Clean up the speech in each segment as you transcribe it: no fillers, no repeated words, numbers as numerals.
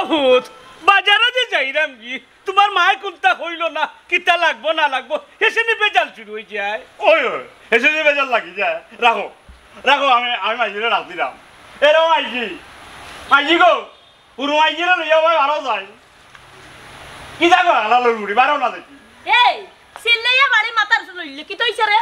ভূত বাজারে যে যাইরাম কি তোমার মায় কোনটা হইল না কিতা লাগবো না লাগবো এসে নি বেজাল শুরু হয়ে যায় ওই ওই এসে যে বেজার লাগি যায় রাখো রাখো আমি মাইজিরে রাখ দিলাম এরকম মাইজি গো পুরো মাইজিরে লইয়া ভাই আরো যায় কি দেখো আলালোর মুড়ি বারো না দেখি এই সিল্লাইয়া বাড়ি মাথার লইলে কি তইছে রে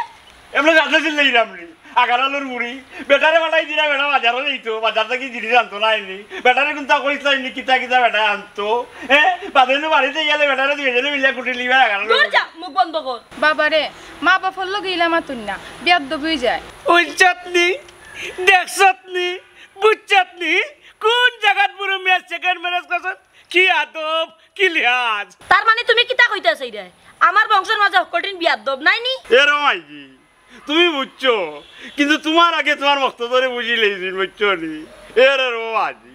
এমনি যাতে চিল্লাই রামনি আগারালোর মুড়ি বেটারে বাটাই দিলা বেটা বাজারও যাইতো বাজার থেকে জিনিস আনতো না আইনি বেটারে কিন্তু কইসাইনি কিতা কিতা বেটা আনতো হ্যাঁ বাদেন বাড়িতে গেলে বেটারে দুই জনে মিলিয়া কুটি লিবা আগারালোর দূর যা মুখ বন্ধ কর বাবারে মা বাপর লগে ইলা মাতুন না বিয়াদ্দ বই যায় ওই চাটনি দেখছতনি বুঝছতনি কোন জায়গাত পুরো ম্যাচ সেকেন্ড ম্যারেজ করছ কি আদব কি লিহাজ তার মানে তুমি কিতা কইতাছ রে আমার বংশের মাঝে কঠিন বিয়াদব নাইনি এরকম আইজি তুমি বুঝছো কিন্তু তোমার আগে তোমার মক্ত ধরে বুঝি লেগেছিল বুঝছো নি এর আজি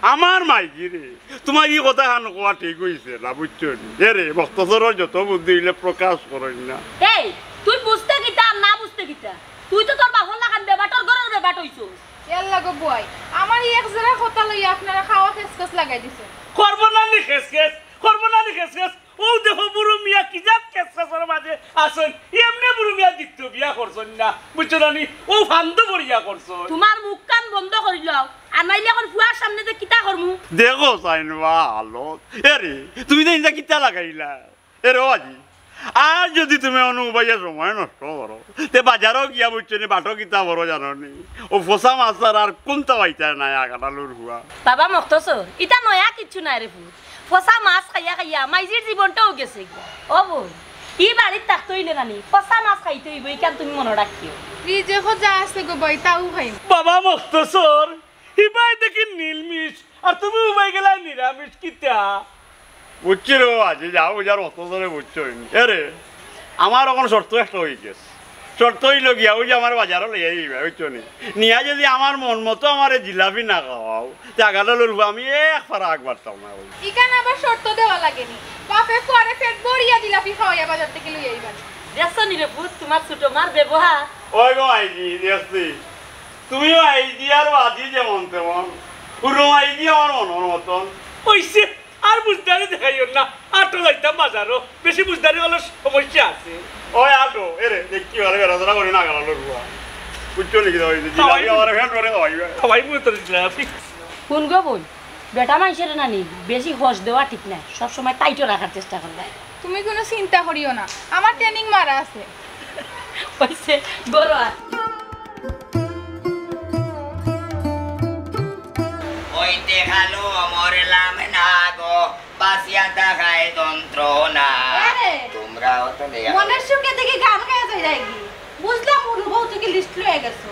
আমার মাইজি রে তোমার এই কথা খান কোয়া ঠিক হয়েছে না বুঝছো নি এরে মক্তধরের যত বুদ্ধি হইলে প্রকাশ করেন না এই তুই বুঝতে কিতা আর না বুঝতে কিতা তুই তো তোর বাহন লাগান বেবাটর ঘরের বেবাট হইছস এর লাগো বয় আমার এই এক জোড়া কথা লইয়া আপনারা খাওয়া খেসখস লাগাই দিছে করবো না নি খেস ও দেখো বুড়ো মিয়া কি জাত কেসের মাঝে আসুন এমনি বুড়ো মিয়া দিত বিয়া করছেন না বুঝছো না নি ও ফান্দ বড়িয়া করছো তোমার মুখ কান বন্ধ করি লও আর নাইলে এখন ফুয়ার সামনে যে কিতা করমু দেখো চাইনবা আলো এরে তুমি তো ইন্দা কিতা লাগাইলা এরে আজি আর যদি তুমি অনুবাইয়া সময় নষ্ট করো তে বাজারও গিয়া বুঝছো নি বাটো কিতা বড় জানো নি ও ফসা মাছার আর কোনটা পাইতা নাই আগাটালুর হুয়া বাবা মক্তছ ইটা নয়া কিচ্ছু নাই রে ফুল ফসা মাছ খাইয়া খাইয়া মাইজির জীবনটাও গেছে ও বল ই বাড়ির থাকতে হইলে নানি ফসা মাছ খাইতে হইব ইকান তুমি মনে রাখিও ফ্রিজে যা আছে গো বই তাও খাইম বাবা মক্তসর হিবাই দেখি নীলমিশ আর তুমি উবাই গেলা নিরামিষ কিতা বুঝছি রে আজি যাও বুঝার অত ধরে বুঝছো এরে আমার এখন শর্ত একটা হয়ে গেছে শর্ত হইল গিয়া ওই যে আমার বাজারও লইয়া যাইবা বুঝছো নি নিয়া যদি আমার মন মতো আমার জিলাপি না খাওয়াও জায়গাটা লড়বো আমি এক ফারা আগ বাড়তাম না ইকান আবার শর্ত দেওয়া লাগেনি বাপে পরে পেট ভরিয়া দিলাপি খাওয়াইয়া বাজার থেকে লই আইবা দেখছো নি রে ভূত তোমার ছোট মার ব্যবহার ওই গো আইজি দেখছি তুমিও আইজি আর আজি যেমন তেমন পুরো আইজি আমার মনের মতন ওইসে আর বুঝদারি দেখাইও না আটো যাইতাম বাজারও বেশি বুঝদারি হলে সমস্যা আছে ওই আটো এরে দেখি ভালো বেড়াচড়া করি না গেল লড়বো বুঝছো নাকি জিলাপি আমার ফ্যান করে খাওয়াইবে সবাই মনে তো জিলাপি কোন গো বই বেটা মানুষের নানি বেশি হস দেওয়া ঠিক নাই সবসময় টাইটও রাখার চেষ্টা করবে তুমি কোনো চিন্তা করিও না আমার ট্রেনিং মারা আছে ওইসে বড় আর ওই দেখালো মরলাম না গো বাসিয়া দেখায় যন্ত্রণা তোমরাও তো দেখা মনের সুখে দেখি গান গায়ে যাই রাখি বুঝলাম অনুভব থেকে লিস্ট লয়ে গেছো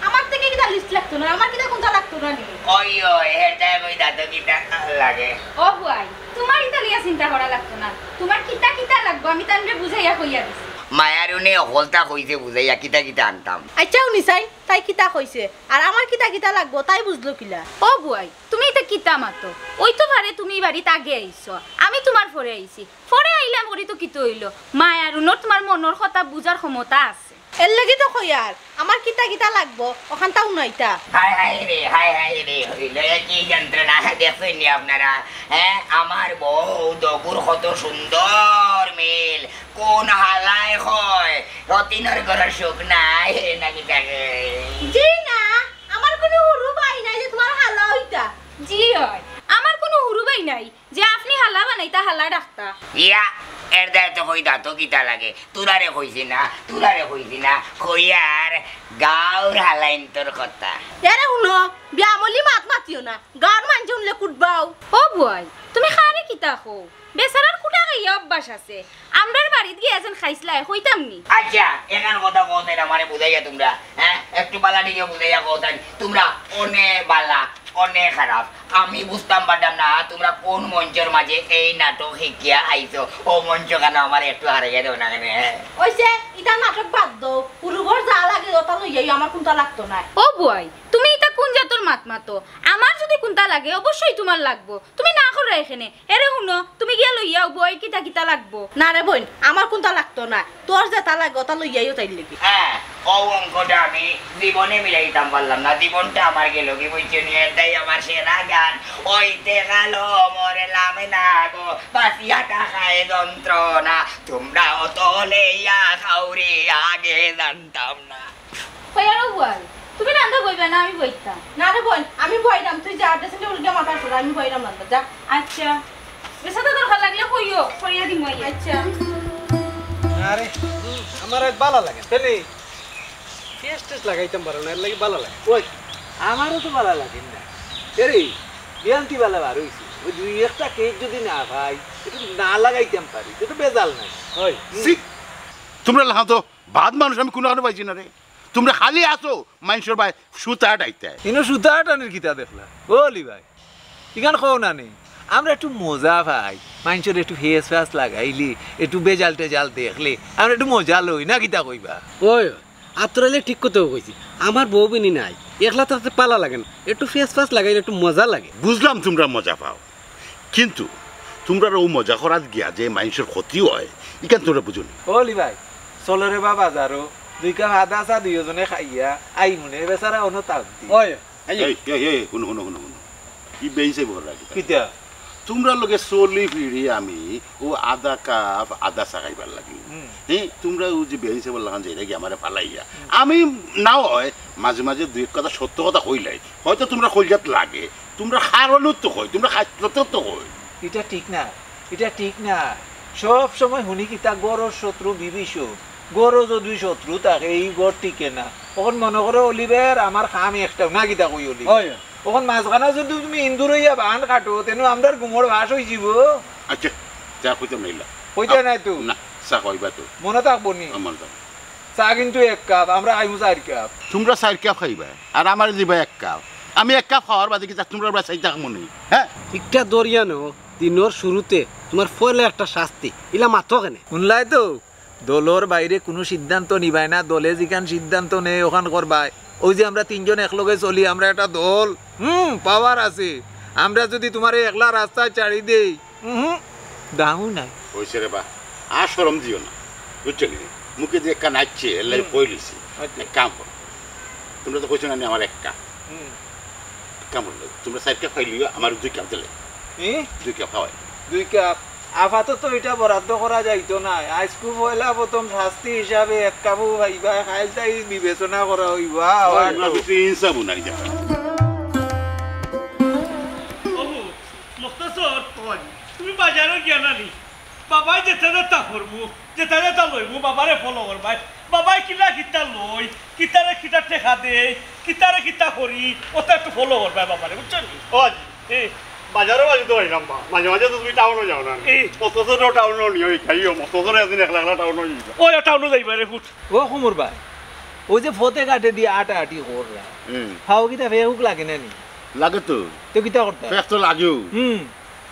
আমার থেকে কিটা লিস্ট লাগতো না আমার কিটা কোনটা লাগতো না নি ওই ওই হেটা কই দাদা কিটা লাগে ও ভাই তোমার ইতালিয়া চিন্তা করা লাগতো না তোমার কিতা কিতা লাগবে আমি তানরে বুঝাইয়া কইয়া দিছি মায়ারুনে হলতা কইছে বুঝাইয়া কিটা কিটা আনতাম আচ্ছা উনিসাই তাই কিতা কইছে আর আমার কিতা কিতা লাগবো তাই বুঝলো কিলা ও বুয়াই তুমি এটা কিতা মাতো ওই তো ভারে তুমি বাড়িতে আগে আইছো আমি তোমার পরে আইছি পরে আইলাম করি তো কিতো হইলো মায়ারুনর তোমার মনের কথা বুঝার ক্ষমতা আছে এর লাগি তো কই আর আমার কিতা কিতা লাগবো ওখান তাও নয়টা হাই হাই রে হইলো কি যন্ত্রণা দেখছেন নি আপনারা হ্যাঁ আমার বউ দগুর কত সুন্দর মেল কোন হালায় হয় রতিনের ঘরের সুখ নাই নাকি থাকে জি না আমার কোনো হুরু ভাই নাই যে তোমার হালা হইতা জি হয় আমার কোনো হুরুবাই নাই যে আপনি হালা বানাইতা হালা ডাক্তা ইয়া এর দায় তো কই দাঁতো কিতা লাগে তুরারে কইছি না কইয়ার গাঁর হালাইন তোর কথা এরে শুনো বিয়ামলি মাত মাতিও না গাঁর মানুষ শুনলে কুটবাও ও বুয়াই তুমি খারে কিতা খো বেচারার কুটা খাইয়া অভ্যাস আছে আমরার বাড়িত গিয়েছেন খাইছলাই কইতাম নি আচ্ছা এখান কথা কোথায় আমারে বুঝাইয়া তোমরা হ্যাঁ একটু বালা দিকে বুঝাইয়া কোথায় তোমরা অনেক বালা অনেক খারাপ আমি বুঝতাম পারতাম না তোমরা কোন মঞ্চের মাঝে এই নাটক শিখিয়া আইছো ও মঞ্চ কেন আমার একটু হারাইয়া দেও না কেন ওইছে ইটা নাটক বাদ দাও পুরুবর যা লাগে ওটা লইয়াই আমার কোনটা লাগতো না ও বুয়াই তুমি এটা কোন জাতর মাত মাতো আমার যদি কোনটা লাগে অবশ্যই তোমার লাগবো তুমি না করে তোরা এখানে এরে শুনো তুমি গিয়া লইয়াও বই কিতা কিতা লাগবো না রে বোন আমার কোনটা লাগতো না তোর যেটা লাগো তা লইয়াইও তাই লেগে হ্যাঁ ও অঙ্কটা আমি জীবনে মিলাইতাম পারলাম না জীবনটা আমার গেল কি বুঝছো নিয়ে তাই আমার সেরা গান ওইতে গেল মরেলাম না গো বাসিয়াটা খায় যন্ত্রণা তোমরা অত লেইয়া খাউরি আগে জানতাম না কইয়ারও বল তুমি রান্দা কইবে না আমি কইতাম না রে বোন আমি বইরাম তুই যা ড্রেসিং টেবিল গিয়ে মাথা সরা আমি বইরাম না যা আচ্ছা বেসাতে দরকার লাগলে কইও কইয়া দিম আচ্ছা আরে আমার আজ ভালো লাগে তাহলে টেস্ট লাগাইতাম পারো না এর লাগি ভালো লাগে ওই আমারও তো ভালো লাগে না এরে বিয়ান্তি ভালো বার হইছে ওই দুই একটা কেক যদি না ভাই একটু না লাগাইতাম পারি তো বেজাল নাই ওই তোমরা লাগাও তো বাদ মানুষ আমি কোনো কারণে পাইছি না রে তোমরা খালি আসো মানুষের ভাই সুতা ডাইতে ইনো সুতা টানের কিতা দেখলা বলি ভাই ইখান কও না নেই আমরা একটু মজা ভাই মানুষের একটু ফেস ফ্যাস লাগাইলি একটু বেজাল টেজাল দেখলে আমরা একটু মজা লই না কিতা কইবা ওই আত্রাইলে ঠিক করতেও কইছি আমার বউ বিনি নাই একলা তাতে পালা লাগে না একটু ফেস ফাস লাগাইলে একটু মজা লাগে বুঝলাম তোমরা মজা পাও কিন্তু তোমরা ও মজা করাত গিয়া যে মানুষের ক্ষতি হয় ইখান তোমরা বুঝুন বলি ভাই চলো রে বাবা যারো দুই কাপ আদা চা দুইজনে খাইয়া আই মনে বেচারা অন্য তাক দি ওই শুনো শুনো শুনো শুনো ই বেইছে বড় রাখি কিতা তোমরা লগে চলি ফিরি আমি ও আধা কাপ আদা চা খাইবার লাগি হ্যাঁ তোমরা ও যে বেইছে বল লাগান যাই আমার ফালাইয়া আমি নাও হয় মাঝে মাঝে দুই এক কথা সত্য কথা কইলাই হয়তো তোমরা কইজাত লাগে তোমরা খারণও তো কই তোমরা খাইতে তো কই এটা ঠিক না এটা ঠিক না সব সময় শুনি কিতা গড়র শত্রু বিভীষণ গড় যদি শত্রু থাকে এই গড় টিকে না তখন মনে করো অলিবের আমার খাম একটা না কিতা কই অলি তখন মাঝখানে যদি তুমি ইন্দুর হইয়া বান কাটো তেন আমরা গুমর ভাস হয়ে যাব আচ্ছা চা কইতাম নাইলা কইতে নাই তো না চা কইবা তো মনে থাকবো নি আমার দাও চা কিন্তু এক কাপ আমরা খাইমু 4 কাপ তোমরা 4 কাপ খাইবা আর আমার দিবা 1 কাপ আমি 1 কাপ খাওয়ার বাদে কি তোমরা 4 কাপ মনে হ্যাঁ একটা দরিয়ানো দিনের শুরুতে তোমার ফলে একটা শাস্তি ইলা মাথো কেনে শুনলাই তো দলের বাইরে কোনো সিদ্ধান্ত নিবাই না দলে যেখান সিদ্ধান্ত নেই ওখান করবাই ওই যে আমরা তিনজন একলগে চলি আমরা একটা দল পাওয়ার আছে আমরা যদি তোমার একলা রাস্তায় চাড়ি দেই দামও নাই হইছে রে বা আর শরম দিও না বুঝছলি মুখে যে একটা নাচছে এলাই কইলিছি এক কাম কর তোমরা তো কইছো না আমার 1 কাপ কাম করলে তোমরা 4 কাপ খাইলিও আমার 2 কাপ দিলে 2 কাপ খাওয়াই 2 কাপ আপাতত এটা বরাদ্দ করা যাইতো না আজকু পয়লা প্রথম শাস্তি হিসাবে 1 কাপও ভাইবা খাইতাই বিবেচনা করা হইবা আমরা কিছু ইনসাফ নাই যা ওহো মুক্তাসর তুমি বাজারে গিয়া নানি বাবাই যেতে তা করবো যেতে তা লইবো বাবারে ফলো করবাই বাবাই কিলা কিতা লই কিতারে কিতা টেকা দে কিতারে কিতা করি ওটা একটু ফলো করবাই বাবারে বুঝছো ও বাজারও বাজে তো হইলাম বা মাঝে মাঝে তো তুমি টাউনও যাও না মতসর টাউনও নিয়ে খাইও মতসর একদিন একলা একলা টাউনও যাইবা ওই টাউনও যাইবা রে ফুট ও কুমুর ভাই ওই যে ফতে কাটে দিয়ে আটা আটি কররা খাও কিতা ফেহুক লাগে না নি লাগে তো তো কিতা করতে ফেক তো লাগেও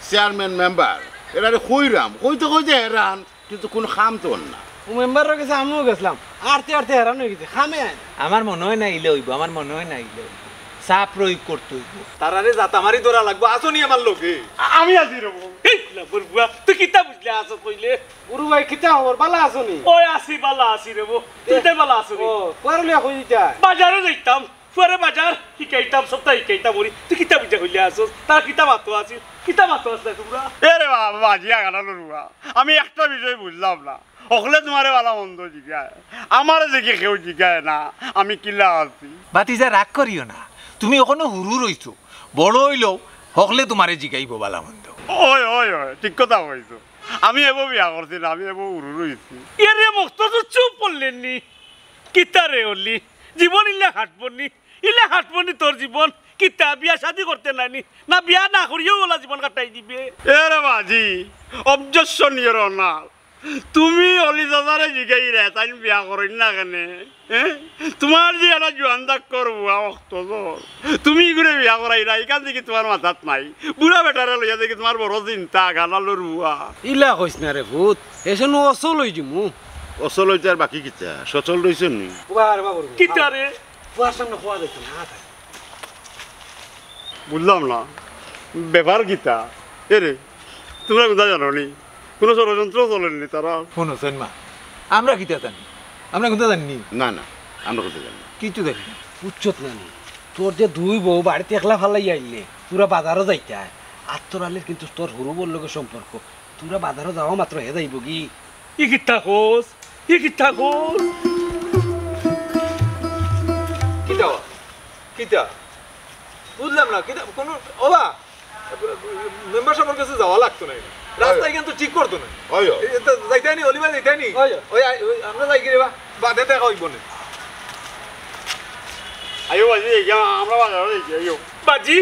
চেয়ারম্যান মেম্বার এরা কইরাম কইতে হেরান কিন্তু কোনো খাম তো না মেম্বারের কাছে আমিও গেছিলাম আরতে হেরান হয়ে গেছে খামে আমার মনে হয় না ইলে হইব আমার মনে হয় না ইলে হইব চাপ প্রয়োগ করতে হইব তারারে জাতামারি ধরা লাগবো আসনি আমার লোকে আমি আছি রে এই না বলবুয়া তুই কিতা বুঝলে আছো কইলে গুরু ভাই কিতা খবর বালা আসনি ওই আসি বালা আসি রে বো তুই তাই বালা আসো ও কোয়ারলিয়া কই দিতা বাজারে যাইতাম ফুয়ারে বাজার শিকাইতাম সপ্তাহ শিকাইতাম বলি তুই কিতা বুঝা কইলে আসো তার কিতা মাতো আছিস কিতা মাতো আছে তোমরা এরে বাবা বাজিয়া গালালো রুয়া আমি একটা বিষয় বুঝলাম না অকলে তোমারে বালা মন্দ জিগায় আমার যে কেউ জিগায় না আমি কিলা আছি বাতিজা রাগ করিও না তুমি এখনো হুরু রইছো বড় হইলেও হকলে তোমারে জিগাইব বালা মন্দ ওই ওই ওই ঠিক কথা কইছো আমি এবো বিয়া করছি না আমি এবো উরু রইছি এরে মুক্ত তো চুপ পড়লেন নি কিতা রে হলি জীবন ইল্লা হাঁটবনি তোর জীবন কিতা বিয়া শাদি করতে নানি না বিয়া না করিও ওলা জীবন কাটাই দিবে এরে বাজি অবজেকশন ইয়র না তুমি অলি দাদারে জিগাই রে তাই বিয়া করেন না কেনে তোমার যে একটা জোয়ানদাক করবো অক্ত তুমি ঘুরে বিয়া করাই না এখান থেকে তোমার মাথাত নাই বুড়া বেটারে লইয়া দেখি তোমার বড় চিন্তা গানা লড়ুয়া ইলা কইস না রে ভূত এসে নো অসল হই দিমু অচল হইতে আর বাকি কিতা সচল রইছেন নি বাবার বাবুর কিতা রে বুয়ার সামনে খোয়া দেখছ না বুঝলাম না ব্যাপার গীতা এরে তোমরা কোথায় জানো নি কোনো ষড়যন্ত্র চলেননি তারা শুনোছেন মা আমরা কিতা জানি আমরা কোথায় জানি না না আমরা কোথায় জানি না। কিছু জানি না উচ্চত নানি তোর যে দুই বউ বাড়িতে একলা ফালাই আইলে তোরা বাজারও যাইতে হয় আর তোর আলে কিন্তু তোর হরু বল লোকের সম্পর্ক তোরা বাজারও যাওয়া মাত্র হে যাইব কি ই কিতা কোস কিতা কিতা বুঝলাম না কিতা কোন ওবা মেম্বার সাহেবের কাছে যাওয়া লাগতো না রাস্তায় কিন্তু ঠিক করতো না ওই যাইতানি অলিবা যাইতানি ওই আমরা যাই কি রে বাদে দেখা হইব না আইও বাজি আমরা বাজারে যাইছি আইও বাজি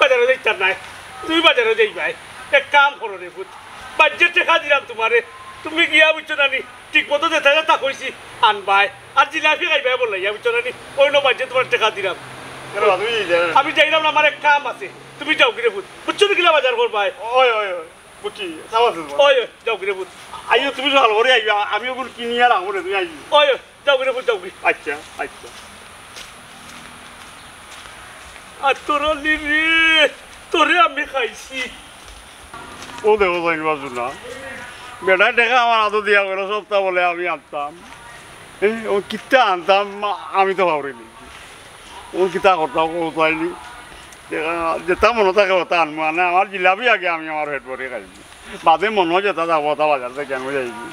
বাজারে যাইতার নাই তুই বাজারে যাই ভাই এক কাম করো রে পুত বাজ্যের টাকা দিলাম তোমারে তুমি গিয়া বুঝছো নানি ঠিক মতো যেতে তা কইছি আনবাই আর জিলাপি খাইবাই বললাই বুঝছো নানি ওই নো বাজ্যে তোমার টাকা দিলাম আমি যাইলাম না আমার এক কাম আছে তুমি যাও গিরে পুত বুঝছো না কিলা বাজার করবাই ওই ওই ওই বুঝছি সাবাস ওই যাও গিরে পুত আইও তুমি সকাল করে আইবা আমি ওগুলো কিনি আর আমরে তুমি আইবি ওই যাও গিরে পুত যাও গি আচ্ছা আচ্ছা আর তোরা লিরি তোরে আমি খাইছি ও দেখো যাইন বাজু না বেটায় দেখা আমার আদর দিয়া গেল সপ্তাহ বলে আমি আনতাম ও কিতা আনতাম আমি তো ভাবরিনি ও কিতা করতাম কোথায়নি যেটা মনে থাকে ওটা আনবো মানে আমার জিলাপি আগে আমি আমার হেড ভরে খাইছি বাদে মনে হয় যেটা যাবো ওটা বাজার থেকে আমি যাইবি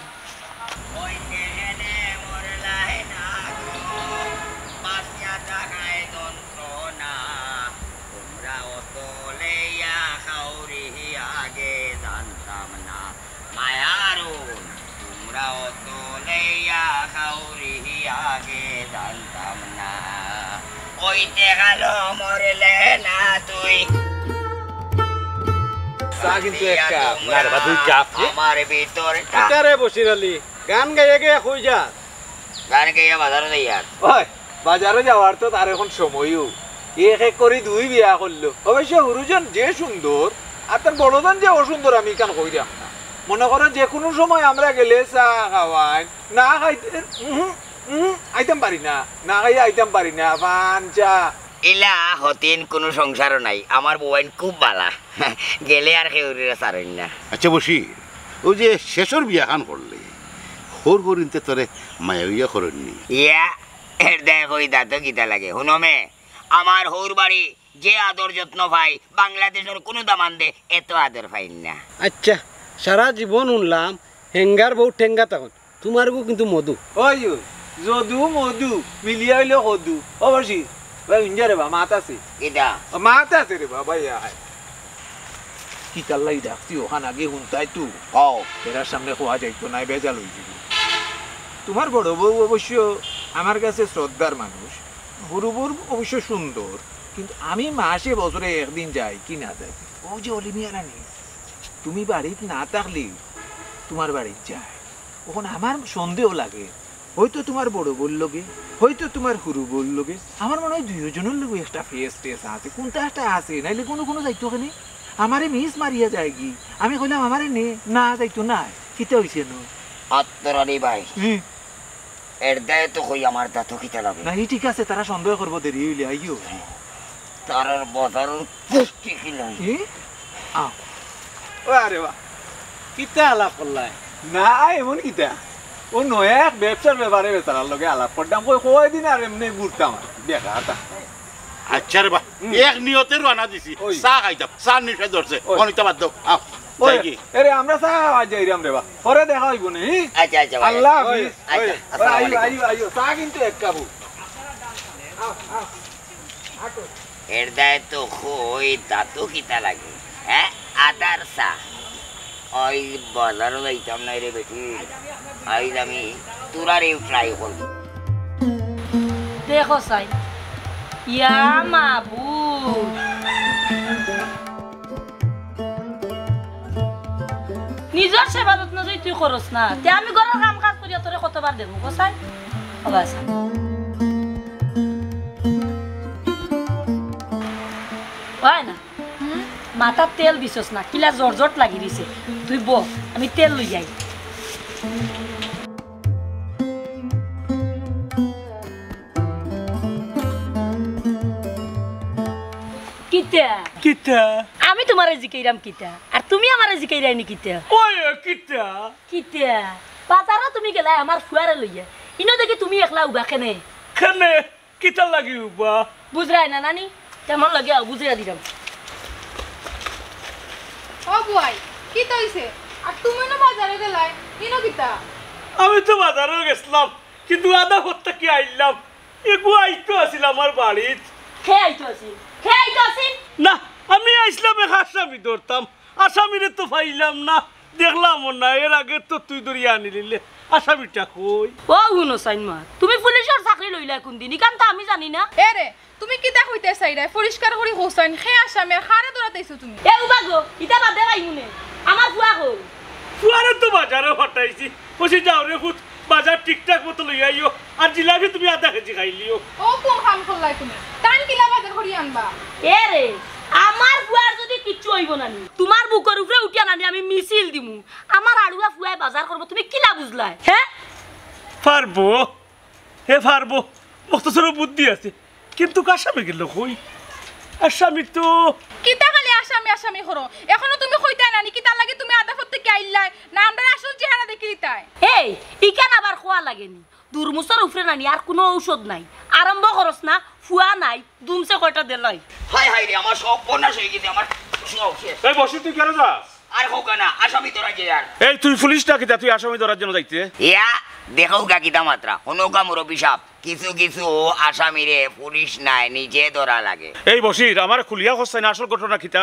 ওইতে গেল মরলে না তুই চা কিন্তু এক কাপ না রে বা দুই কাপ আমার ভিতরটা কিতারে বসির আলী গান গাইয়ে গাইয়ে কই যা গান গাইয়া বাজারে যাই আর ওই বাজারে যাওয়ার তো তার এখন সময়ও এক এক করে দুই বিয়া করলো অবশ্য হুরুজন যে সুন্দর আর তার বড়জন যে অসুন্দর আমি কেন কইরাম না মনে করো যে কোনো সময় আমরা গেলে চা খাওয়াই না খাইতে আইতাম পারি না না খাইয়া আইতাম পারি না পান চা ইলা হতিন কোনো সংসারও নাই আমার বউয়াইন খুব বালা গেলে আর কেউরিরা সারেন না আচ্ছা বসি ওই যে শেষর বিয়াখান করলে হোর করিনতে তোরে মায়া করেননি ইয়া এর দেখো দাঁতো গীতা লাগে শুনমে আমার হৌর বাড়ি যে আদর যত্ন পাই বাংলাদেশের কোনো দামান দে এত আদর পাইন না আচ্ছা সারা জীবন শুনলাম হেঙ্গার বউ ঠেঙ্গা তখন তোমার বউ কিন্তু মধু ওই যদু মধু মিলিয়া হইলে হদু অবশ্যই ভাই ইঞ্জা রে বা মাত আছে এটা মাত আছে রে বাবা ইয়া কি কাল্লাই ডাকছি ওখান আগে শুনতাই তু ও এরার সামনে খোয়া যাইতো নাই বেজাল হয়ে যাবে তোমার বড় বউ অবশ্য আমার কাছে শ্রদ্ধার মানুষ হরু বউ অবশ্য সুন্দর কিন্তু আমি মাসে বছরে একদিন যাই কি না যাই ও যে অলিমিয়া রানী তুমি বাড়িতে না থাকলে তোমার বাড়িতে যায় ওখানে আমার সন্দেহ লাগে হয়তো তোমার বড় বললোগে হয়তো তোমার হুরু বললোগে আমার মনে হয় দুইজনের লোক একটা ফেস টেস আছে কোনটা একটা আছে নাইলে কোনো কোনো যাইতো ওখানে আমারে মিস মারিয়া যায় কি আমি কইলাম আমারে নে না যাইতো না কিতা হইছে নো আত্মরানি ভাই এর দায় তো কই আমার দাঁতো কিতা লাগে না ঠিক আছে তারা সন্দেহ করবো দেরি হইলে আইও তার বাজার কুষ্টি খিলাই ও আরে বাহ কিতা আলাপ করলাই না এমন কিতা ও নয়া এক ব্যবসার ব্যাপারে বেচারার লগে আলাপ করতাম কই দিন আর এমনি ঘুরতাম বেকারটা আচ্ছা রে বা এক নিয়তে রানা দিছি চা খাইতাম চা নিশা ধরছে অনিতা বাদ দাও আও যাই কি আরে আমরা চা আজ যাইরাম রে বা পরে দেখা হইব না আচ্ছা আচ্ছা ভাই আল্লাহ হাফেজ আচ্ছা আইও আইও আইও চা কিন্তু এক কাপ এর দায় তো কই দাঁতো কিতা লাগে হ্যাঁ আদার চা ওই বাজারও যাইতাম না রে বেটি আইজ আমি তোরারে ট্রাই করব দেখো সাই ইয়া মাবুদ নিজের সেবা যত্ন যদি তুই করস না তে আমি ঘরের কাম কাজ করিয়া তোরে কতবার দেবো গোসাই অবাসা হয় না মাথার তেল দিছস না কিলা জর্জট লাগি দিছে তুই বস আমি তেল লই যাই কিতা কিতা আমি তোমারে জিকাইরাম কিতা আর তুমি আমারে জিকাইরাই নি কিতা ওই কিতা কিতা বাজারও তুমি গেলা আমার ফুয়ারে লইয়া ইনো দেখি তুমি একলা উবা কেনে কেনে কিতা লাগি উবা বুঝরাই না নানি কেমন লাগে বুঝিয়া দিলাম ও বুয়াই কি তইছে আর তুমি না বাজারে গেলাই ইনো কিতা আমি তো বাজারে গেছিলাম কিন্তু আধা হত্যা কি আইলাম এগু আইতো আছিল আমার বাড়িত খেয়াইতো আছি না আমি আইসলাম এক আসামি ধরতাম আসামিরে তো পাইলাম না দেখলাম না এর আগে তো তুই ধরিয়া আনিলে আসামিটা কই ও হুনো সাইনমা তুমি পুলিশের চাকরি লইলা কোন দিন কারণ তো আমি জানি না এরে তুমি কিতা কইতে চাইরা পরিষ্কার করি হোসেন খে আসামে খারে দরাতাইছো তুমি এ উবা গো ইতা বাদে রাইমুনে আমার ফুয়া কই ফুয়ারে তো বাজারে হটাইছি বসে যাও রে খুদ বাজার ঠিকঠাক মতো লইয়া আইও আর জিলাপি তুমি আধা কেজি খাইলিও ও কোন কাম করলাই তুমি টান কিলা বাজার করি আনবা এ রে আমার ফুয়ার যদি কিচ্ছু হইব না তোমার বুকের উপরে উঠিয়া নানি আমি মিছিল দিমু আমার আড়ুয়া ফুয়ায় বাজার করব তুমি কিলা বুঝলাই হ্যাঁ পারবো হে পারবো মস্ত বুদ্ধি আছে কিন্তু আসামি গেল কই আসামি তো কিতা খালি আসামি আসামি করো এখনো তুমি কইতাই নানি কিতা লাগে তুমি আধা ফতে কি আইলাই না আমরা আসল চেহারা দেখি দিতাই এই ইকান আবার খোয়া লাগেনি দুরমুসর উপরে নানি আর কোনো ঔষধ নাই আরম্ভ করস না ফুয়া নাই দুমসে কয়টা দেলাই হাই হাই রে আমার সব বন্যাস হয়ে গেছে আমার সব শেষ এই বসি তুই কেন যাস আর হোক না আসামি তোরা যে আর এই তুই পুলিশ ডাকি তুই আসামি ধরার জন্য যাইতে ইয়া দেখো গাকিতা মাত্রা হনুকা মুরব্বী সাহেব কিছু কিছু আসামিরে পুলিশ নাই নিজে ধরা লাগে এই বসির আমার খুলিয়া হচ্ছে না আসল ঘটনা কিতা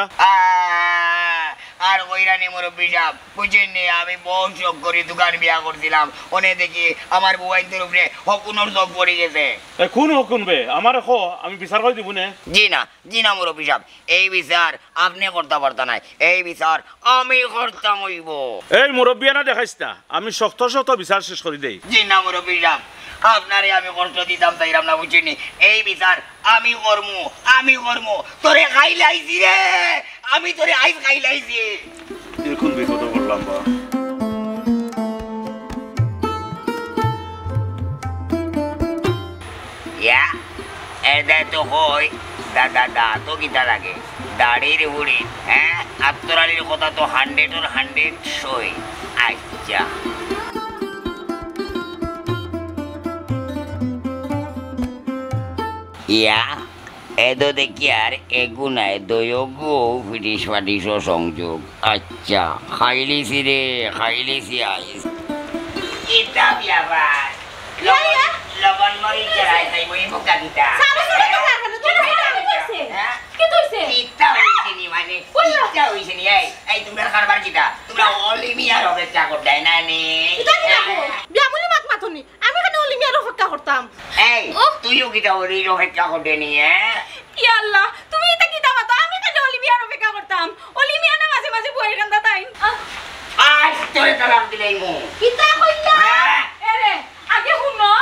আর ওইরানি মুরব্বী সাহেব বুঝেননি আমি বহু শখ করি দোকান বিয়া করছিলাম ওনে দেখি আমার বুয়াইদের উপরে হকুনোর চোখ পড়ে গেছে কোন হুকুম বে আমার খো আমি বিচার করে দিব না জি না মুরব্বী সাহেব এই বিচার আপনি করতে পারতা নাই এই বিচার আমি করতাম হইব এই মুরব্বিয়ানা দেখাইছ না আমি শক্ত শক্ত বিচার শেষ করে দেই জি না মুরব্বী সাহেব আপনারে আমি কষ্ট দিতাম চাইলাম না বুঝিনি এই বিচার আমি করমু তোরে খাইলাইছি রে আমি তোরে আইস খাইলাইছি এখন বিপদ করলাম বা ইয়া এদা তো কই দাদা তো কিতা লাগে দাড়ির বুড়ি হ্যাঁ আত্মরালির কথা তো 100 সই আচ্ছা ইয়া এদো দেখি আর এগুনায় দয়োগো ফিটিস ফাটিস সংযোগ আচ্ছা খাইলিছি রে খাইলিছি আইস এটা ব্যাপার লবণ মরিচ চড়াই খাইব এই বোকা গীতা এই তোমরা কারবার গীতা তোমরা অলিমিয়ার অপেক্ষা করতে না নে বিয়ামুলি মাত মাথনি আমি কেন অলিমিয়ার অপেক্ষা করতাম এই তুইও গীতা অলির অপেক্ষা করতে নি ইয়া আল্লাহ তুমি এটা কিতা মাতো আমি কেন অলিভিয়ার অপেক্ষা করতাম অলিভিয়া না মাঝে মাঝে বই কান্দা তাই আজ তোরে তালাক দিলাই মু কিতা কইলা এরে আগে শুনো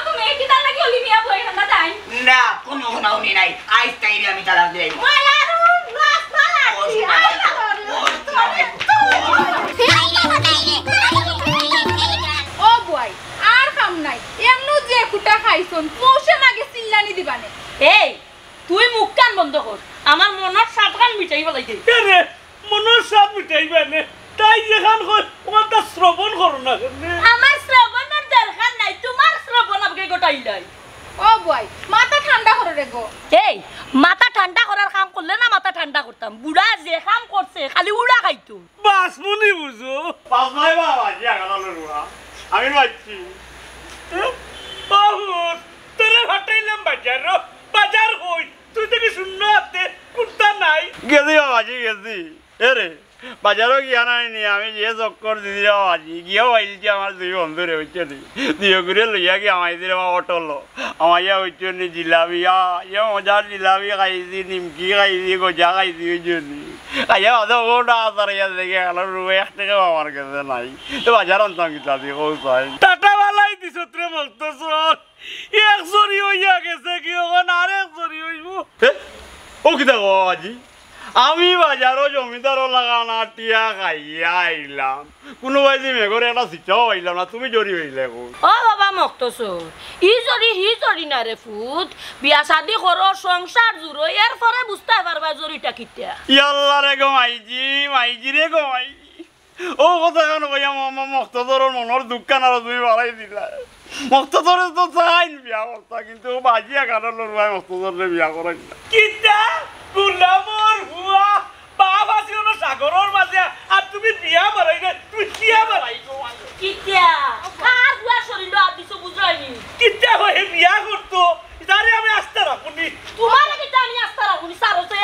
তুমি কিতা লাগি অলিভিয়া বই কান্দা তাই না কোনো শুনাউনি নাই আজ তাইরে আমি তালাক দিলাই মু ও বয় আর কাম নাই এমনু যে কুটা খাইছন পৌঁছে আগে চিল্লানি দিবানে এই তুই মুখ কান বন্ধ কর আমার মনের সাতখান মিটাই বলাইতে রে মনের সাপ মিটাইবে নে তাই যেখান কই ওটা শ্রবণ করো না আমার শ্রবণের দরকার নাই তোমার শ্রবণ আমাকে গোটাইলাই ও বয় মাথা ঠান্ডা করে রে গো এই মাথা ঠান্ডা করার কাম করলে না মাথা ঠান্ডা করতাম বুড়া যে কাম করছে খালি উড়া খাইতো বাস মনি বুঝো পাঁচ ভাই বাবা জি আগালালো রুয়া আমি মাইছি বাহুর তোরে হটাইলাম বাজার হই তুই দেখি শূন্য হাতে কুর্তা নাই গেছি বাবাজি গেছি এরে বাজারও গিয়া নাই নি আমি যে চক্কর দিদি বাবাজি গিয়েও আইছি আমার দুই বন্ধু রে হচ্ছে নি দুই করে লইয়া গিয়ে আমায় দিলে অটো লো আমার ইয়া হচ্ছে নি জিলাপি ইয়া মজার জিলাপি খাইছি নিমকি খাইছি গজা খাইছি ওই জন্য খাইয়া অত ওটা আসার ইয়া দেখে গেল রুবে 1 টাকাও আমার কাছে নাই তো বাজার অন্তাম কিতা দিয়ে কৌশাই টাটা বালাই দিছ রে বলতেছ এক জরি হইয়া গেছে কি ওখান আর এক জরি হইব ও কিতা বাবাজি আমি বাজারও জমিদারও লাগানা টিয়া খাইয়া আইলাম কোনো বাইজি মেঘরে একটা শিক্ষাও আইলাম না তুমি জড়ি হইলে ও বাবা মক্তসর ই জরি হি জরি না রে ফুট বিয়া শাদি করো সংসার জুড়ো এর পরে বুঝতে পারবা জরিটা কিটা ইয়াল্লা রে গো মাইজি রে গো মাইজি ও কথা কেন ভাইয়া মক্তদর মনের দুঃখান আর তুমি বাড়াই দিলা মক্তদরে তো চাইন বিয়া করতা কিন্তু বাজিয়া কারণ ভাই মক্তদরে বিয়া করাই না কিটা গুলামর হুয়া বাপ আছে না সাগরের মাঝে আর তুমি বিয়া মারাই না তুমি বিয়া মারাই গো কিটা কাজ বুয়া শরীর আদিছো বুঝাইনি কিটা হয়ে বিয়া করতো তারে আমি আস্তে রাখুনি তোমার কিটা আমি আস্তা রাখুনি সারছে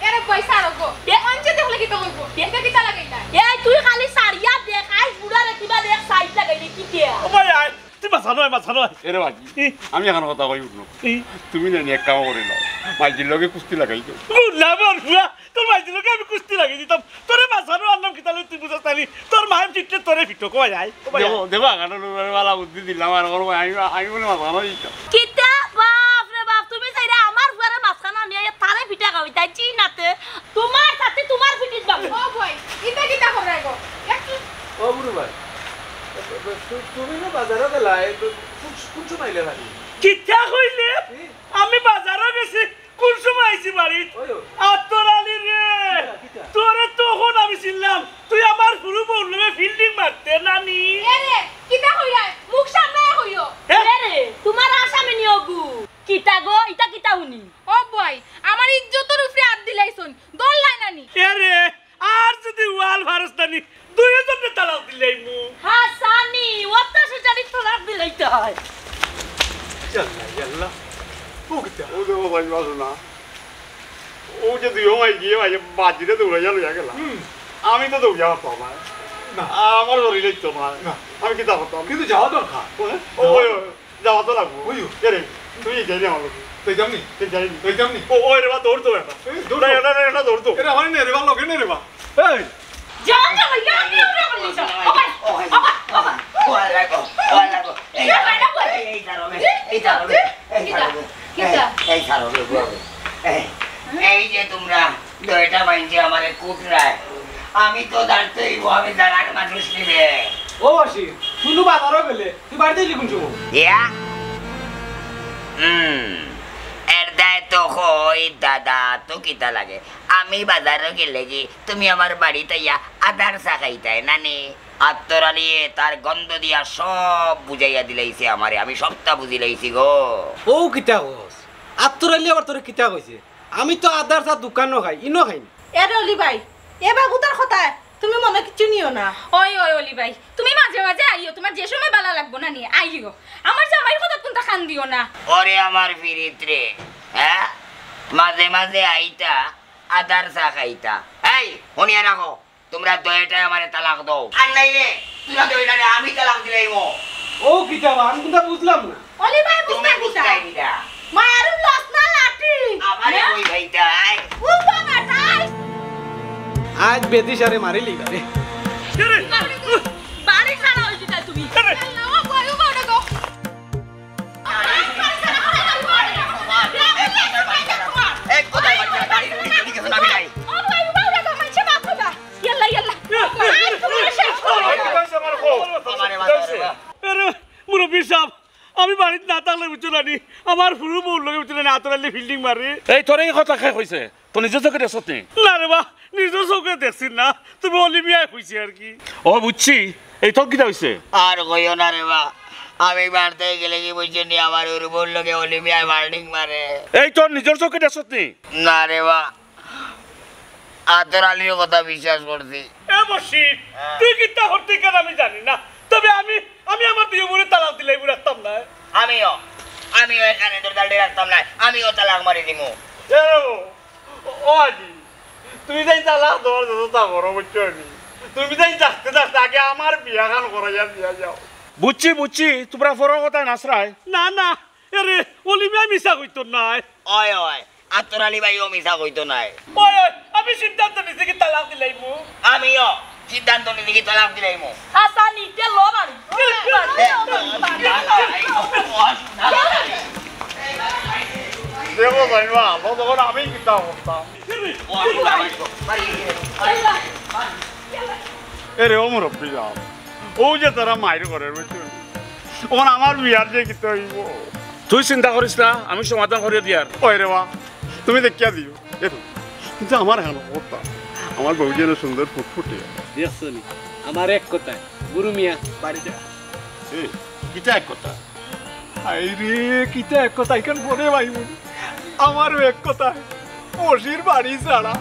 এরে পয়সা রগো অঞ্চে দেখলে কি তো কইবো এটা কিটা লাগাইলা এই তুই খালি সারিয়া দেখ আইস বুড়া রে কিবা দেখ সাইড লাগাইলি কিটা ও ভাই আয় তুই মাছানো এরে বাজি আমি এখন কথা কই উঠলো তুমি না এক কাম করে নাও মাইজির লগে কুস্তি লাগাই দাও গুলামর হুয়া তোর মাইজি লোকে আমি কুস্তি লাগিয়ে দিতাম তোরে মাছানো আনলাম কি তাহলে তুই বুঝাস তালি তোর মায়ের চিটে তোরে ফিটো কই যায় দেবো আগানো বালা বুদ্ধি দিলাম আর আমি বলে মাথানো দিতাম কিটা বাপ রে বাপ তুমি চাইরা আমার ফুয়ারে মাছখানা নিয়ে তারে পিঠা খাওয়াই তাই চিনাতে তোমার সাথে তোমার পিটিস বাবু ও ভাই এটা কিটা করাই গো একটু ও বুড়ো ভাই তুমি না বাজারে গেলাই কোন সময় আইলে বাড়ি কিটা কইলে আমি বাজারে গেছি কোন সময় আইছি বাড়ি আত্তরালি রে তোরে তখন আমি ছিলাম তুই আমার গুরু বললে ফিল্ডিং মারতে নানি এরে কিটা কইরা মুখ সামনে কইও এরে তোমার আসামে নিয়োগু কিটা গো ইটা কিটা হুনি ও ভাই আমার ইজ্জতের উপরে হাত দিলাইছুন দল লাই নানি এরে আর যদি ওয়াল ভারস্তানি দুইজনে তালাক দিলেই মু হাসানি ওটা সে জানি তোলাক দিলাইতে হয় ইয়াল্লা ও দেবো ভাই বাসো না ও যে তুই মাই গিয়ে ভাই বাজিরে দৌড়ে গেল গেলাম আমি তো দৌড়ে পারতাম না আমার শরীরে তো না আমি কি করতাম কিন্তু যাওয়া দরকার ও যাওয়া তো লাগবো এরে তুই যাই আমার লোক তুই যাবনি তুই যাবনি ও রে বা দৌড়তো এটা এটা দৌড়তো এটা হয় না রে বা লগে না রে বা এই জান না ইয়া নিয়ে বলিস ও ভাই এই যে তোমরা দয়টা মাইনছে আমারে কুটরায় আমি তো দাঁড়তেই আমি দাঁড়ার মানুষ নিবে ও বাসি তুই বাজারও গেলে তুই বাড়িতে লিখুন চুমু ইয়া এর দায় তো হই দাদা তো কিতা লাগে আমি বাজারে গেলে কি তুমি আমার বাড়িতে ইয়া আধার শাখাইতাই নানি আত্মরালিয়ে তার গন্ধ দিয়া সব বুঝাইয়া দিলাইছে আমারে আমি সবটা বুঝিলাইছি গো ও কিতা কস আত্তরালি আবার তোরে কিতা কইছে আমি তো আদার চা দোকানও খাই ইনো খাই এরে অলি ভাই এ বাবুদার কথা তুমি মনে কিছু নিও না ওই ওই অলি ভাই তুমি মাঝে মাঝে আইও তোমার যে সময় ভালো লাগবো না নি আইও আমার জামাইয়ের কথা কোনটা খান দিও না ওরে আমার ফিরিত্রে হ্যাঁ মাঝে মাঝে আইতা আদার চা খাইতা এই শুনিয়া রাখো তোমরা দয়টায় আমারে তালাক দাও আর নাইলে তোমরা দয়টারে আমি তালাক দিলাইমো ও কিতা আমি কোনটা বুঝলাম না অলি ভাই তুমি বুঝতে বুঝতাই দিলা মায়ারু লস না লাঠি আমারে কই ভাইতাই ও বাবা তাই আজ বেদি সারে মারি লিবা রে বাড়ি ছাড়া হইছি তাই তুমি ও ভাই ও বড় গো এক কথা বাচ্চা গাড়ি উড়ি গেছে না বিলাই ও ভাই ও বড় গো মাইছে মাফ করবা ইয়াল্লা ইয়াল্লা আমারে বাজারে আরে মুরব্বী সাহেব আমি বাড়িতে না থাকলে বুঝছো নানি আমার ফুরু বউ লগে বুঝছো না আতরালি ফিল্ডিং মারি এই তোরে এই কথা খাই কইছে তো নিজে চোখে দেখছ নি না রে বা নিজের চোখে দেখছি না তুমি অলিমিয়ায় খুঁজছি আর কি ও বুঝছি এই তোর কিটা হইছে আর কইও না রে বা আমি বাড়তে গেলে কি বুঝছেন নি আমার ওর বউ লগে অলিমিয়ায় বাল্ডিং মারে এই তোর নিজের চোখে দেখছ নি না রে বা আতরালির কথা বিশ্বাস করছি এ বসি তুই কি তা হতে কেন আমি জানি না তবে আমি আমার দিয়ে মনে তালাক দিলাই বুঝতাম না আমিও এখানে তোর দাঁড়ে রাখতাম না আমিও তালাক মারি দিমু ও আজি তুমি যাই তালাক তোমার যতটা বড় বুঝছো নি তুমি যাই থাকতে থাকতে আগে আমার বিয়া খান করাইয়া দিয়া যাও বুঝছি তোমরা ফরর কথা নাসরায় না না আরে অলিমিয়া মিশা কইতো নাই ওই আতরালি ভাইও মিছা কইতো নাই ওই আমি সিদ্ধান্ত নিছি কি তালাক দিলাইমু আমিও সিদ্ধান্ত নিছি কি তালাক দিলাইমু হাসানি তে লো বাড়ি দেখো জানিবা আলো তখন আমি কিতা করতাম এরে ও মুরব্বী যাও ও যে তারা মায়ের করে বুঝছো ওখান আমার বিয়ার যে কিতা হইব তুই চিন্তা করিস না আমি সমাধান করে দিয়ার ওই রে বা তুমি দেখিয়া দিও দেখো কিন্তু আমার হেন করতাম আমার বউ যেন সুন্দর ফুটফুটে দেখছনি আমার এক কথায় গুরু মিয়া বাড়ি যা কিটা এক কথা আইরে কিটা এক কথা ইখান বলে ভাই আমারও এক কথা ওসির বাড়ি ছাড়া